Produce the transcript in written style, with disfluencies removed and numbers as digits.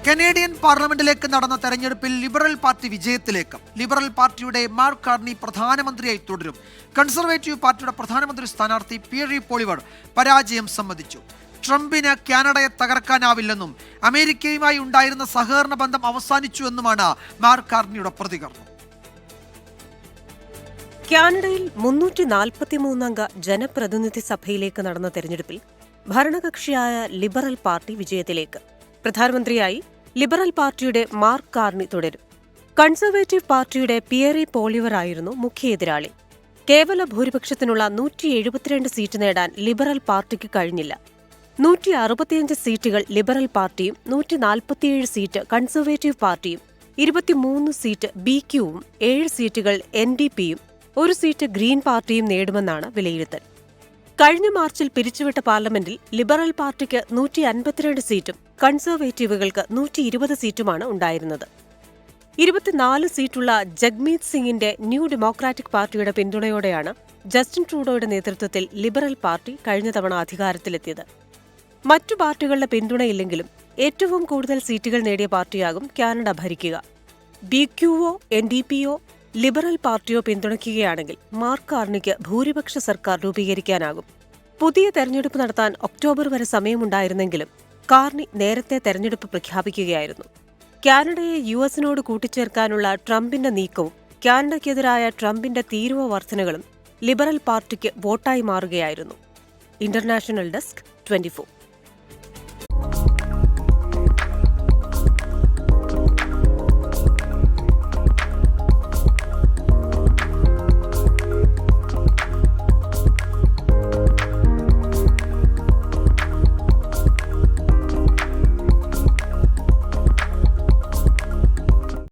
Canadian പാർലമെന്റിലേക്ക് നടന്ന തെരഞ്ഞെടുപ്പിൽ ലിബറൽ പാർട്ടി വിജയത്തിലേക്ക്. ലിബറൽ പാർട്ടിയുടെ മാർക്ക് കാർണി പ്രധാനമന്ത്രിയായി തുടരും. കൺസർവേറ്റീവ് പാർട്ടിയുടെ പ്രധാനമന്ത്രി സ്ഥാനാർത്ഥി പിയറി പോളിവർ പരാജയം സമ്മതിച്ചു. ട്രംപിന് കാനഡയെ തകർക്കാനാവില്ലെന്നും അമേരിക്കയുമായി ഉണ്ടായിരുന്ന സഹകരണ ബന്ധം അവസാനിച്ചുവെന്നുമാണ് മാർക്ക് കാർണിയുടെ പ്രതികരണം. കാനഡയിൽ 343 അംഗ ജനപ്രതിനിധി സഭയിലേക്ക് നടന്ന തെരഞ്ഞെടുപ്പിൽ ഭരണകക്ഷിയായ ലിബറൽ പാർട്ടി വിജയത്തിലേക്ക്. പ്രധാനമന്ത്രിയായി ലിബറൽ പാർട്ടിയുടെ മാർക്ക് കാർണി തുടരും. കൺസർവേറ്റീവ് പാർട്ടിയുടെ പിയറി പോളിവർ ആയിരുന്നു മുഖ്യ എതിരാളി. കേവല ഭൂരിപക്ഷത്തിനുള്ള 172 സീറ്റ് നേടാൻ ലിബറൽ പാർട്ടിക്ക് കഴിഞ്ഞില്ല. 165 സീറ്റുകൾ ലിബറൽ പാർട്ടിയും 147 സീറ്റ് കൺസർവേറ്റീവ് പാർട്ടിയും 23 സീറ്റ് BQവും 7 സീറ്റുകൾ NDPയും 1 സീറ്റ് ഗ്രീൻ പാർട്ടിയും നേടുമെന്നാണ് വിലയിരുത്തൽ. കഴിഞ്ഞ മാർച്ചിൽ പിരിച്ചുവിട്ട പാർലമെന്റിൽ ലിബറൽ പാർട്ടിക്ക് 152 സീറ്റും കൺസർവേറ്റീവുകൾക്ക് 120 സീറ്റുമാണ് ഉണ്ടായിരുന്നത്. 24 സീറ്റുള്ള ജഗ്മീത് സിംഗിന്റെ ന്യൂ ഡെമോക്രാറ്റിക് പാർട്ടിയുടെ പിന്തുണയോടെയാണ് ജസ്റ്റിൻ ട്രൂഡോയുടെ നേതൃത്വത്തിൽ ലിബറൽ പാർട്ടി കഴിഞ്ഞ തവണ അധികാരത്തിലെത്തിയത്. മറ്റു പാർട്ടികളുടെ പിന്തുണയില്ലെങ്കിലും ഏറ്റവും കൂടുതൽ സീറ്റുകൾ നേടിയ പാർട്ടിയാകും കാനഡ ഭരിക്കുക. BQയോ NDPയോ ലിബറൽ പാർട്ടിയോ പിന്തുണയ്ക്കുകയാണെങ്കിൽ മാർക്ക് കാർണിക്ക് ഭൂരിപക്ഷ സർക്കാർ രൂപീകരിക്കാനാകും. പുതിയ തെരഞ്ഞെടുപ്പ് നടത്താൻ ഒക്ടോബർ വരെ സമയമുണ്ടായിരുന്നെങ്കിലും കാർണി നേരത്തെ തെരഞ്ഞെടുപ്പ് പ്രഖ്യാപിക്കുകയായിരുന്നു. കാനഡയെ US കൂട്ടിച്ചേർക്കാനുള്ള ട്രംപിന്റെ നീക്കവും കാനഡയ്ക്കെതിരായ ട്രംപിന്റെ തീരുവ വർധനകളും ലിബറൽ പാർട്ടിക്ക് വോട്ടായി മാറുകയായിരുന്നു. International desk 24.